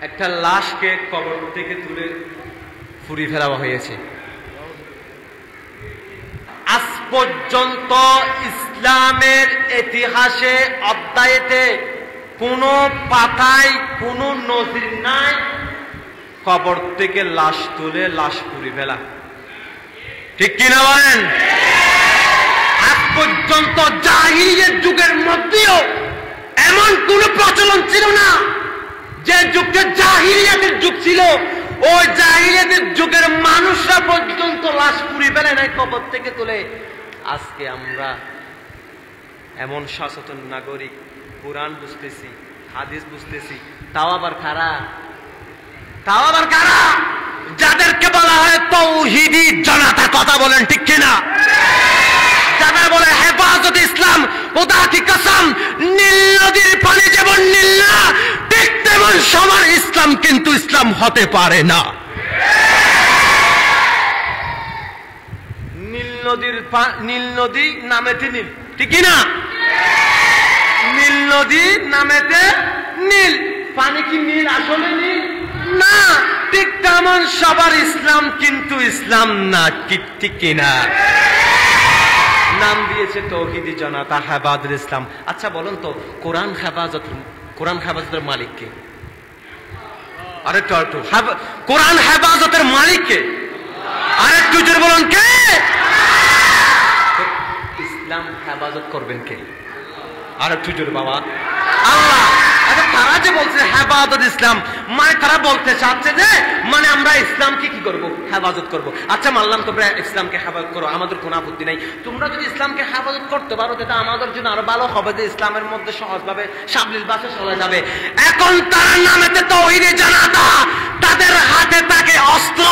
একটা লাশকে কবর থেকে তুলে পুড়িয়ে ফেলা হয়েছে। আজ পর্যন্ত ইসলামের ইতিহাসে অধ্যায়েতে কোনো পাতায় কোনো নজির নাই কবর থেকে লাশ তুলে লাশ পুড়িয়ে ফেলা। ঠিক কিনা বলেন? আজ পর্যন্ত জাহিলিয়াতের যুগের মধ্যেও এমন কোন প্রচলন ছিল না। যে যুগটা জাহিলিয়াতের যুগ ছিল, ওই জাহিলিয়াতের যুগের মানুষরা পর্যন্ত লাশ পুড়িয়ে ফেলে নাই কবর থেকে তুলে। আজকে আমরা এমন সচেতন নাগরিক, কোরআন বুঝতেছি, হাদিস বুঝতেছি, তাও আবার কারা যাদেরকে বলা হয় তাওহীদি জনতা। কথা বলেন ঠিক কিনা? যারা বলে হেফাজত ইসলাম, খোদা কি কসম, নীল নদীর পানি যেমন নীল না, ঠিক তেমন সমান ইসলাম কিন্তু ইসলাম হতে পারে না। নীল নদী নামেতে নীল, ঠিক কিনা? নীল নদী নামেতে নীল, পানি কি নীল আসলে নীল না? ঠিক তেমন সবার ইসলাম কিন্তু ইসলাম না। ঠিক কিনা? নাম দিয়েছে তাওহীদি জনতা, হেফাজত ইসলাম। আচ্ছা বলুন তো, কোরআন হেফাজতের মালিক কে? আরেকটু কোরআন হেফাজতের মালিক কে? আরেকটু জোরে বলুন, কে? ইসলাম হেফাজত করবেন কে? আরেকটু জোরে বাবা, আল্লাহ। আচ্ছা তারা যে বলছে হেফাজত ইসলাম, মানে তারা বলতে চাচ্ছে যে মানে আমরা ইসলামকে কি করব? হেফাজত করব। আচ্ছা মানলাম তোমরা ইসলামকে হেফাজত করো, আমাদের কোনো আপত্তি নাই। তোমরা যদি ইসলামকে হেফাজত করতে পারো তাহলে আমাদের জন্য আরো ভালো হবে, যে ইসলামের মধ্যে সহজভাবে সাবলীল ভাষা চলে যাবে। এখন তার নামেতে তাওহীদি জনতা, তাদের হাতে থাকে অস্ত্র,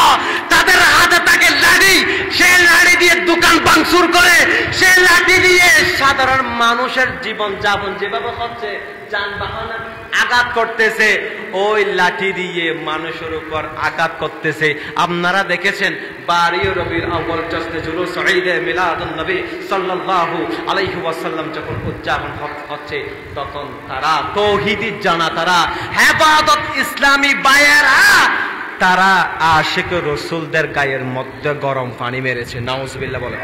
তাদের হাতে থাকে লাঠি। সেই লাঠি দিয়ে দোকান ভাঙচুর করে, সেই লাঠি দিয়ে সাধারণ মানুষের জীবন যাপন যেভাবে হচ্ছে, যানবাহনে আঘাত করতেছে, ওই লাঠি দিয়ে মানুষের উপর আঘাত করতেছে। আপনারা দেখেছেন 12 রবিউল আউয়াল জশ্নে জুলুস ঈদে মিলাদুন নবী সাল্লাল্লাহু আলাইহি ওয়াসাল্লাম যখন উদযাপন হচ্ছে, তখন তারা তাওহীদি জনতারা, হেফাজত ইসলামী ভাইয়েরা, তারা আশিক রাসূলদের গায়ের মধ্যে গরম পানি মেরেছে। নাউজুবিল্লাহ বলে।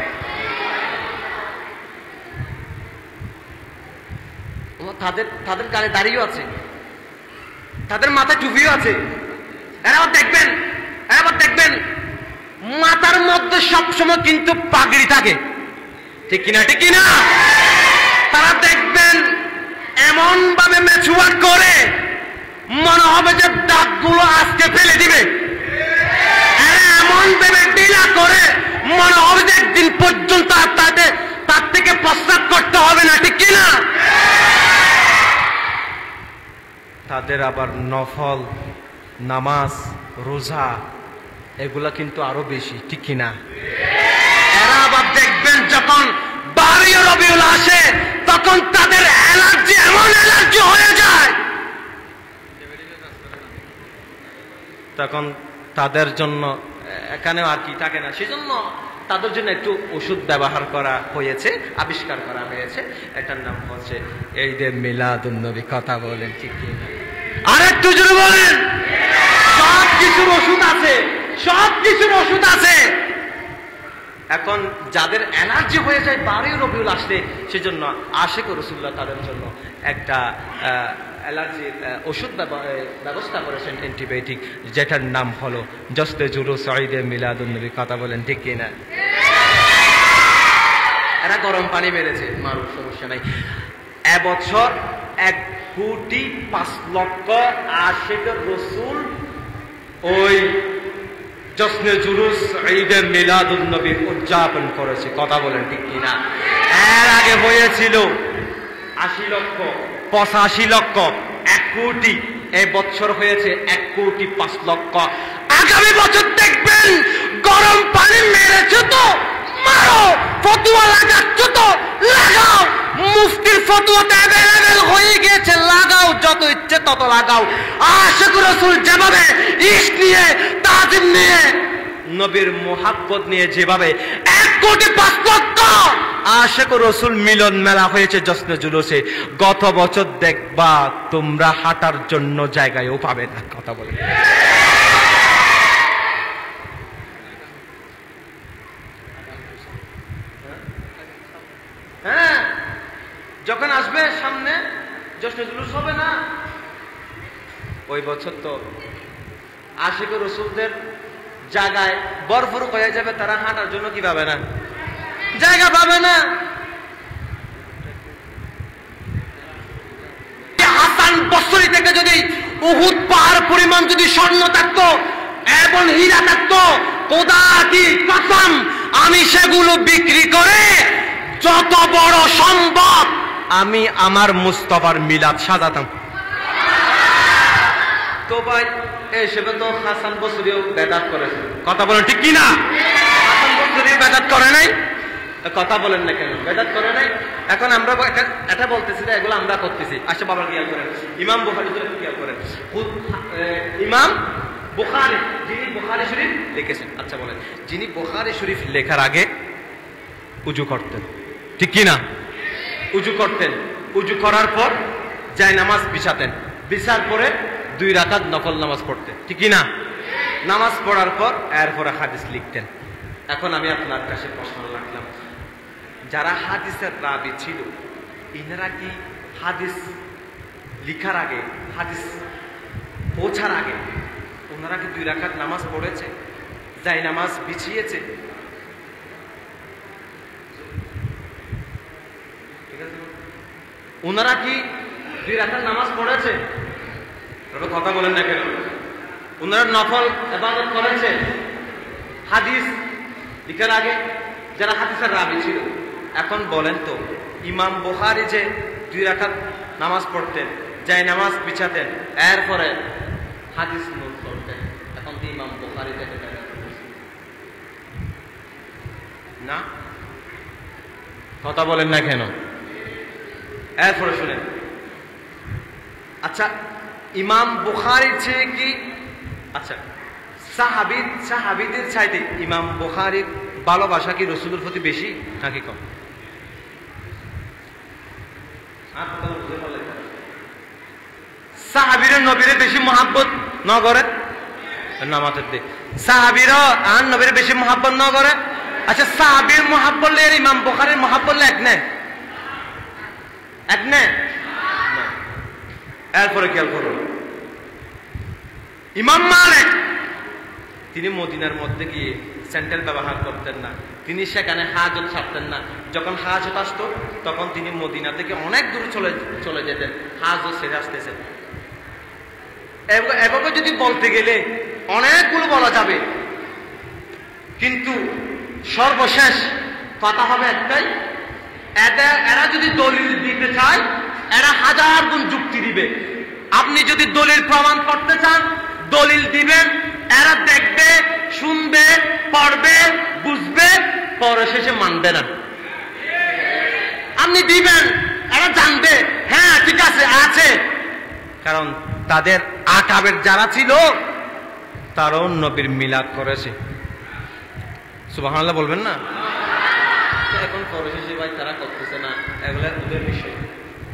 তাদের গায়ে দাড়িও আছে, তাদের মাথায় টুপিও আছে। এরাও দেখবেন মাথার মধ্যে সবসময় কিন্তু পাগড়ি থাকে। ঠিক কিনা? ঠিক কিনা? তারা দেখবেন এমন ভাবে মেচুয়ার করে, মনে হবে যে দাগগুলো আজকে ফেলে দিবে। এমন ভাবে ঢিলা করে, মনে হবে যে একদিন পর্যন্ত তার থেকে প্রস্রাব করতে হবে না। ঠিক কিনা? তাদের আবার নফল নামাজ, রোজা এগুলা কিন্তু আরো বেশি। ঠিক কিনা? এরা আবার দেখবেন যখন 12 রবিউল আসে, তখন তাদের অ্যালার্জি, এমন অ্যালার্জি হয়ে যায়, তখন তাদের জন্য এখানেও আর কি থাকে না। সেজন্য তাদের জন্য একটু ওষুধ ব্যবহার করা হয়েছে, আবিষ্কার করা হয়েছে। এটার নাম হচ্ছে ঈদে মিলাদুন নবী। কথা বলেন ঠিক কিনা? আরেকটু জোরে বলেন। সব কিছুর ওষুধ আছে। এখন যাদের অ্যালার্জি হয়ে যায় 12 রবিউল আসলে, সেজন্য আশিক রাসূলুল্লাহ তাদের জন্য একটা অ্যালার্জির ওষুধ ব্যবস্থা করেছেন, অ্যান্টিবায়োটিক, যেটার নাম হলো জশ্নে জুলুস ঈদে মিলাদুন নবী। কথা বলেন ঠিক কিনা? এরা গরম পানি মেরেছে, মারুফ, সমস্যা নাই। এবছর 1,05,00,000 আশিক রাসূল ওই জশ্নে জুলুস ঈদে মিলাদুন নবী উদযাপন করেছে। কথা বলেন ঠিক কিনা? এর আগে হয়েছিল 80 লক্ষ, 85 লক্ষ, 1 কোটি। এই বছর হয়েছে 1,05,00,000। আগামী বছর দেখবেন গরম পানি মেরেছে তো মারো, ফতোয়া লাগাচ্ছ তো লাগাও, মুফতির ফতোয়াতে অ্যাভেলেবেল হয়ে গিয়েছে, লাগাও, যত ইচ্ছে তত লাগাও। আশিক রাসূল যেভাবে ইশক নিয়ে, তাজিম নিয়ে নবীর মোহাব্বত নিয়ে যেভাবে 1,05,00,000 আশিক রাসূল মিলন মেলা হয়েছে জশ্নে জুলুসে, গত বছর দেখবা তোমরা হাঁটার জন্য জায়গায়ও পাবে না। কথা বলে হ্যাঁ, যখন আসবে সামনে জশ্নে জুলুস হবে না, ওই বছর তো আশিক রাসূলদের জায়গায় ভরপুর হয়ে যাবে, তারা হাঁটার জন্য কি পাবে না, জায়গা পাবে না। হাসান বসরি থেকে যদি উহুদ পাহাড় পরিমাণ যদি স্বর্ণ থাকতো এবং হীরা থাকতো, খোদা কি কসম, আমি সেগুলো বিক্রি করে যত বড় সম্ভব আমি আমার মুস্তাফার মিলাদ সাজাতাম। তো ভাই এই হিসেবে তো হাসান বসরিও বেদাত করেছে। কথা বলেন ঠিক কি না? হাসান বসরি বেদাত করে নাই? কথা বলেন না কেন? বেদাত করে নাই। এখন আমরা এটা বলতেছি যে এগুলো আমরা করতেছি। আচ্ছা বাবা খেয়াল করেন, ইমাম বুখারী খেয়াল করেন, ইমাম বুখারী যিনি বুখারী শরীফ লিখেছেন, আচ্ছা বলেন, যিনি বুখারী শরীফ লেখার আগে উজু করতেন, ঠিক কি না? উজু করতেন, উজু করার পর জায়নামাজ বিছাতেন, বিছার পরে 2 রাকাত নফল নামাজ পড়তেন, ঠিক কি না? নামাজ পড়ার পর এরপরে হাদিস লিখতেন। এখন আমি আপনার কাছে প্রশ্ন রাখলাম, যারা হাদিসের রাবি ছিল ইনারা কি হাদিস লিখার আগে, হাদিস পৌঁছার আগে ওনারা কি 2 রাকাত নামাজ পড়েছে, জায়নামাজ বিছিয়েছে? ঠিক আছে, ওনারা কি 2 রাকাত নামাজ পড়েছে? কথা বলেন না কেন? ওনারা নফল ইবাদত করেছে হাদিস লিখার আগে, যারা হাদিসের রাবি ছিল। এখন বলেন তো, ইমাম বুখারী যে 2 রাকাত নামাজ পড়তেন, যাই নামাজ বিছাতেন, এরপরে হাদিস নোট করতেন, এখন তো ইমাম বুখারী থেকে না? কথা বলেন না কেন? এরপরে শুনেন, আচ্ছা ইমাম বুখারীর চেয়ে কি, আচ্ছা সাহাবীদের চাইতে ইমাম বুখারীর ভালোবাসা কি রাসূলের প্রতি বেশি নাকি কম? সাহাবীরা নবীরে বেশি মহাব্বত ন করে নামাজের দিক, সাহাবীরা আর নবীরে বেশি মহাব্বত ন করে। আচ্ছা সাহাবীর মহাব্বত লে ইমাম বুখারীর মহাব্বত লে এক নে। এরপরে খেয়াল করুন, ইমাম মালিক তিনি মদিনার মধ্যে গিয়ে স্যান্ডেল ব্যবহার করতেন না, তিনি সেখানে হাজত ছাড়তেন না। যখন হাজত আসতো তখন তিনি মদিনা থেকে অনেক দূর চলে যেতেন, হাজত সেরে আসতেছেন। এভাবে যদি বলতে গেলে অনেকগুলো বলা যাবে, কিন্তু সর্বশেষ কথা হবে একটাই, এরা যদি দলিল দিতে চায় এরা 1000 গুণ যুক্তি দিবে। আপনি যদি দলিল প্রমাণ করতে চান দলিল দিবেন, এরা দেখবে, শুনবে, পড়বে, বুঝবে, পরে শেষে মানবে না। আপনি দিবেন, এরা জানবে হ্যাঁ ঠিক আছে, কারণ তাদের আকাবের যারা ছিল তারাও নবীর মিলাদ করেছে। সুবহানাল্লাহ বলবেন না? এখন পরে শেষে ভাই তারা করতেছে না, এগুলো ওদের বিষয়।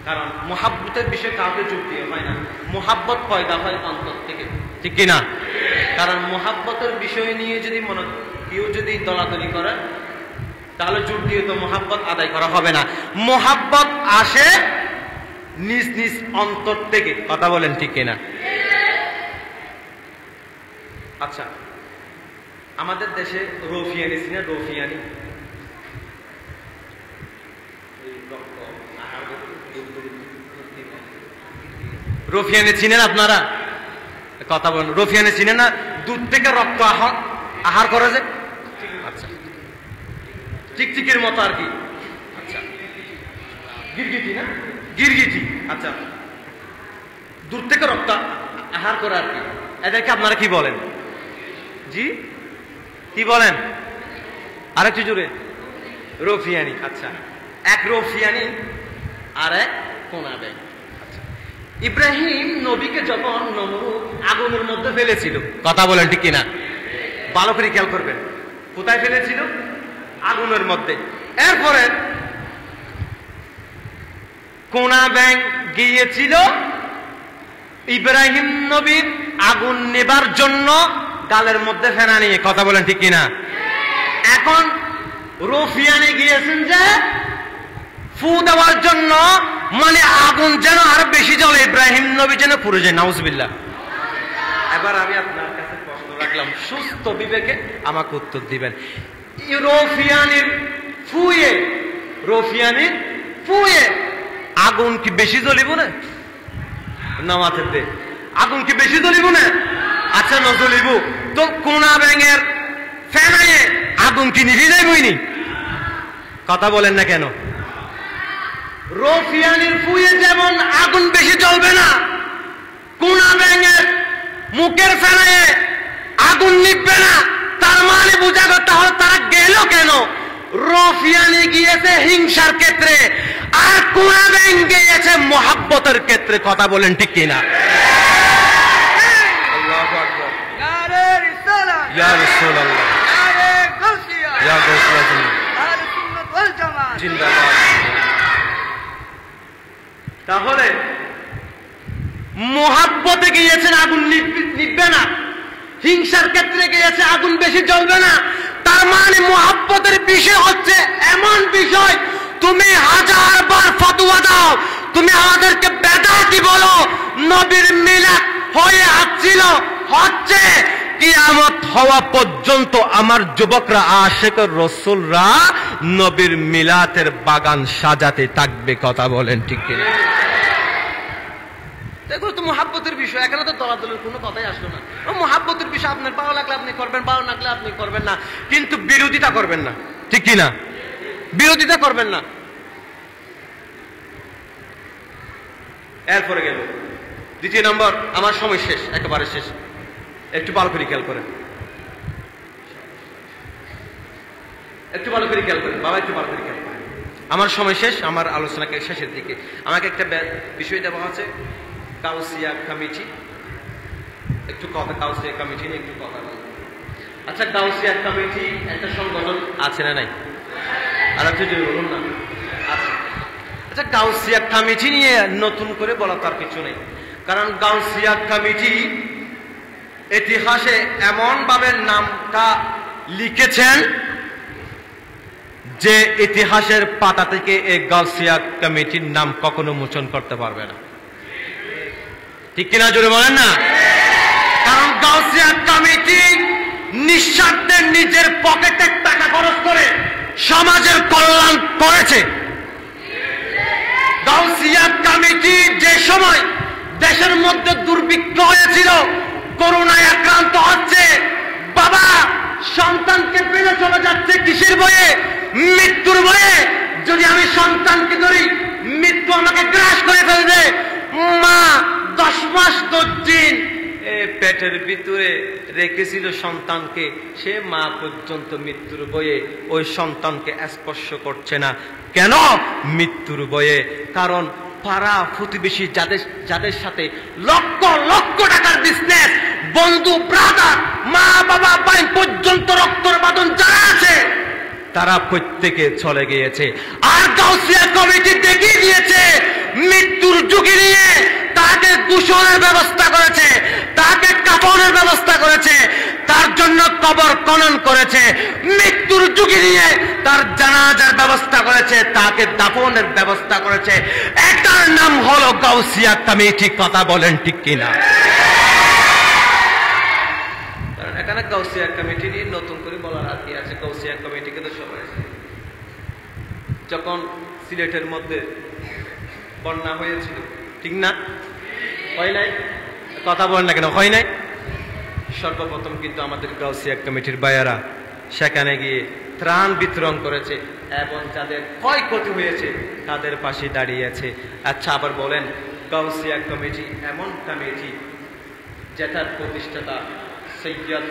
কারণ মোহাব্বতের বিষয়ে কাউকে যোগ দিয়ে হয় না, মোহাব্বত পয়দা হয় অন্তর থেকে, ঠিক কিনা? কারণ মোহাব্বতের বিষয় নিয়ে যদি কেউ যদি দলাদলি করে তাহলে যোগ দিয়ে তো মোহাব্বত আদায় করা হবে না। মোহাব্বত আসে নিজ নিজ অন্তর থেকে। কথা বলেন ঠিক কিনা? আচ্ছা আমাদের দেশে রফিয়ানি ছিল, রফিয়ানি চিনেন আপনারা? কথা বলেন, রফিয়ানি চিনেন না? দুধ থেকে রক্ত আহার করে যে, আচ্ছা টিকটিকির মতো আর কি, আচ্ছা গিরগিটি না, গিরগিটি, আচ্ছা দুধ থেকে রক্ত আহার করে আর কি, এদেরকে আপনারা কি বলেন? জি কি বলেন? আরেকটু জোরে। রফিয়ানি। আচ্ছা এক রফিয়ানি আর এক কোনাবে। ইব্রাহিম নবীকে যখন নমরুদ আগুনের মধ্যে ফেলেছিল, কথা বলেন ঠিক কিনা? ভালো করে খেয়াল করবেন, কোথায় ফেলেছিল? আগুনের মধ্যে। এরপরে কোনা ব্যাং গিয়েছিল ইব্রাহিম নবীর আগুন নেবার জন্য গালের মধ্যে ফেনা নিয়ে। কথা বলেন ঠিক কিনা? এখন রফিয়ানে গিয়েছেন যে ফু দেওয়ার জন্য, মানে আগুন যেন আরো বেশি জ্বলে, ইব্রাহিম নবী যেন পুড়ে যায়। নাউজুবিল্লাহ। এবার আমি আপনার কাছে প্রশ্ন রাখলাম, সুস্থ বিবেকে আমাকে উত্তর দিবেন। রফিয়ানির ফুয়ে আগুন কি বেশি জ্বলিব না? নামাজের দে আগুন কি বেশি জ্বলিব না? আচ্ছা ন জ্বলিব তো কোনা ব্যাঙের ফেনায়ে আগুন কি নিভে যাইবইনি? কথা বলেন না কেন? রফিয়ানির ফুয়ে যেমন আগুন বেশি জ্বলবে না, কোনা ব্যাঙের মুখের ফেনায়ে আগুন নিভবে না। তার মানে বোঝা গেল তাহলে তারা গেল কেন? রফিয়ানি গিয়েছে হিংসার ক্ষেত্রে, আর কোনা ব্যাঙ গিয়েছে মোহাব্বতের ক্ষেত্রে। কথা বলেন ঠিক কিনা? আল্লাহু আকবার। নারে রিসালাত, ইয়া রাসূলুল্লাহ, নারে গাউসিয়া, ইয়া গাউসিয়া, আহলে সুন্নাত ওয়াল জামাত জিন্দাবাদ। তাহলে মোহাব্বতে গিয়েছেন আগুন নিভবে না, হিংসার ক্ষেত্রে গিয়েছে আগুন বেশি জ্বলবে না। তার মানে মোহাব্বতের বিষয় হচ্ছে এমন বিষয়, তুমি হাজারবার ফতোয়া দাও, তুমি আমাদেরকে বেদাতি বলো, নবীর মিলাদ হয়ে আসছিল, হচ্ছে, কিয়ামত হওয়া পর্যন্ত আমার যুবকরা আশিক রাসূলরা নবীর মিলাদের বাগান সাজাতে থাকবে। কথা বলেন ঠিক কিনা? এগুলো তো মোহাব্বতের বিষয়, এখানে তো দলাদলের কোনো কথাই আসলো না। মোহাব্বতের বিষয়, আপনার ভালো লাগলে আপনি করবেন, ভালো লাগলে আপনি করবেন না, কিন্তু বিরোধিতা করবেন না। ঠিক কিনা? বিরোধিতা করবেন না। এরপরে গেল দ্বিতীয় নম্বর। আমার সময় শেষ, একেবারে শেষ, একটু ভালো করে খেয়াল করেন, একটু ভালো করে খেয়াল করেন বাবা, একটু ভালো করে খেয়াল করেন। আমার সময় শেষ, আমার আলোচনাকে শেষের দিকে। আমাকে একটা বিষয় দেওয়া আছে, গাউসিয়া কমিটি। একটু কথা গাউসিয়া কমিটি নিয়ে একটু কথা বলবো। আচ্ছা, গাউসিয়া কমিটি একটা সংগঠন আছে না নাই? আর একটু যদি বলুন না। আচ্ছা আচ্ছা, গাউসিয়া কমিটি নিয়ে নতুন করে বলা তার কিছু নেই, কারণ গাউসিয়া কমিটি ইতিহাসে এমন ভাবে নামটা লিখেছেন যে ইতিহাসের পাতা থেকে এই গাউসিয়া কমিটির নাম কখনো মোচন করতে পারবে না। ঠিক কিনা? জোরে বলেন না। কারণ গাউসিয়া কমিটি নিঃস্বার্থে নিজের পকেটে টাকা খরচ করে সমাজের কল্যাণ করেছে। গাউসিয়া কমিটি যে সময় দেশের মধ্যে দুর্ভিক্ষ হয়েছিল, করোনায় আক্রান্ত হচ্ছে, বাবা সন্তানকে ফেলে চলে যাচ্ছে কিসের ভয়ে? মৃত্যুর ভয়ে। যদি আমি সন্তানকে ধরি, মৃত্যু আমাকে গ্রাস করে ফেলবে। মা 10 মাস 10 দিন পেটের ভিতরে রেখেছিল সন্তানকে, সে মা পর্যন্ত মৃত্যুর ভয়ে ওই সন্তানকে স্পর্শ করছে না। কেন? মৃত্যুর ভয়ে। কারণ পাড়া প্রতিবেশী যাদের সাথে লক্ষ লক্ষ টাকার বিজনেস, বন্ধু, ব্রাদার, মা বাবা, ভাই পর্যন্ত রক্তর বাঁধন যারা আছে, তারা প্রত্যেকে চলে গিয়েছে। আর গাউসিয়া কমিটি দেখিয়ে দিয়েছে মৃত্যুর ঝুঁকি নিয়ে তাকে গোসলের ব্যবস্থা করেছে, তাকে কাফনের ব্যবস্থা করেছে, তার জন্য কবর খনন করেছে, মৃত্যুর ঝুঁকি নিয়ে তার জানাজার ব্যবস্থা করেছে, তাকে দাফনের ব্যবস্থা করেছে। এটার নাম হলো গাউসিয়া কমিটি। কথা বলেন ঠিক কিনা? এখানে গাউসিয়া কমিটি নিয়ে নতুন করে বলার আর কি আছে? গাউসিয়া কমিটিকে তো সবাই, যখন সিলেটের মধ্যে বন্যা হয়েছিল, ঠিক না? হয় নাই? কথা বলেন না কেন? হয় নাই? সর্বপ্রথম কিন্তু আমাদের গাউসিয়া কমিটির ভাইয়ারা সেখানে গিয়ে ত্রাণ বিতরণ করেছে এবং যাদের ক্ষয়ক্ষতি হয়েছে তাদের পাশে দাঁড়িয়েছে। আচ্ছা, আবার বলেন, গাউসিয়া কমিটি এমন কমিটি যেটার প্রতিষ্ঠাতা সৈয়দ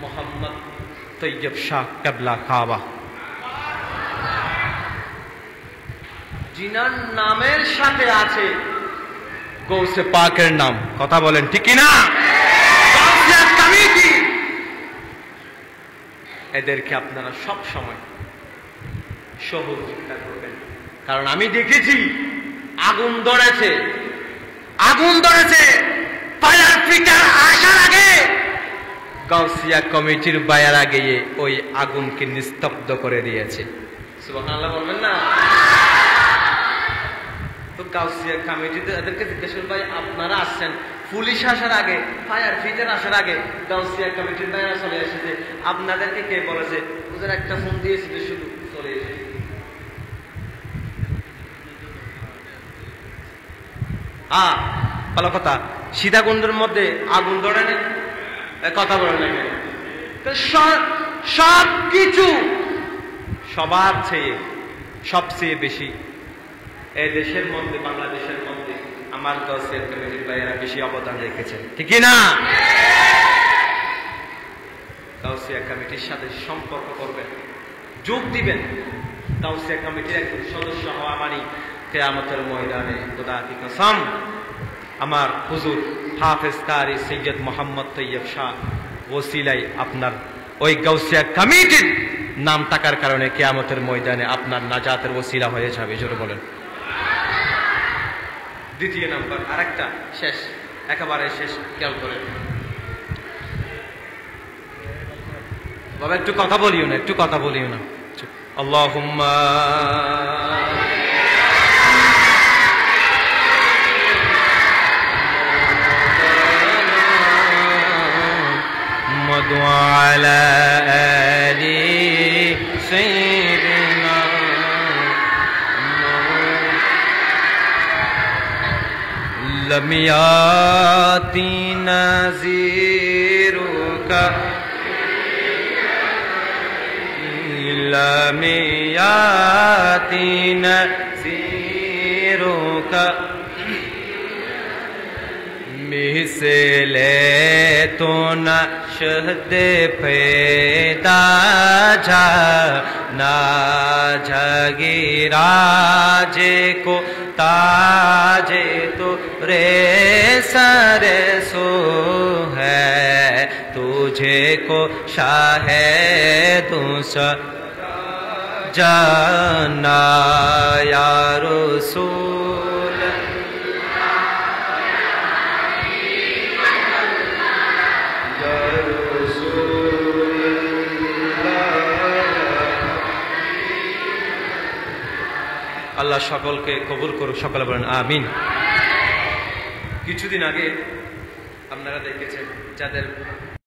মোহাম্মদ তৈয়ব শাহ কেবলা কাবা, জিনার নামের সাথে আছে গৌসে পাকের নাম। কথা বলেন ঠিক কিনা? গাউসিয়া কমিটি এদেরকে আপনারা সব সময় সহযোগিতা করবেন। কারণ আমি দেখেছি আগুন ধরেছে, ফায়ার ফিটার আসার আগে গাউসিয়া কমিটির বায়ারা গিয়ে ওই আগুনকে নিস্তব্ধ করে দিয়েছে। সুবহানাল্লাহ বলবেন না? তো গাউসিয়া কমিটিতে এদেরকে জিজ্ঞেস করবেন, ভাই আপনারা আসছেন, পুলিশ আসার আগে, ফায়ার ফিটার আসার আগে গাউসিয়া কমিটির বায়ারা চলে এসেছে, আপনাদেরকে কে বলেছে? ওদের একটা ফোন দিয়েছিল, শুধু চলে এসেছে। ভালো কথা, সীতাকুণ্ডের মধ্যে আগুন ধরে নেই, কথা বলে না কেন? সব কিছু সবার চেয়ে সবচেয়ে বেশি এই দেশের মধ্যে, বাংলাদেশের মধ্যে আমার গাউসিয়া কমিটির ভাইয়েরা বেশি অবদান রেখেছেন, ঠিক না? গাউসিয়া কমিটির সাথে সম্পর্ক করবেন, যোগ দিবেন। গাউসিয়া কমিটির একজন সদস্য হওয়া মানে কিয়ামতের ময়দানে খোদা কি কসম আমার হুজুর হাফেজ কারি সৈয়দ মোহাম্মদ তৈয়ব শাহ ওসিলাই আপনার ওই গাউসিয়া কমিটির নাম থাকার কারণে কিয়ামতের ময়দানে আপনার নাজাতের ওসিলা হয়ে যাবে। জোরে বলেন। দ্বিতীয় নাম্বার, আরেকটা শেষ, একেবারে শেষ, খেয়াল করেন বাবা, একটু কথা বলিও না, আল্লাহুম্মা وعلى آل سيدنا لم يأتي نذيرك لم يأتي نذيرك मिसले तो न शहद पैदा जा ना जगीराजे को ताजे तो रे सरे सो है तुझे को शाहे दूसरा जाना या रसूल আল্লাহ সকলকে কবুল করুক, সকলে বলেন আমিন। কিছুদিন আগে আপনারা দেখেছেন যাদের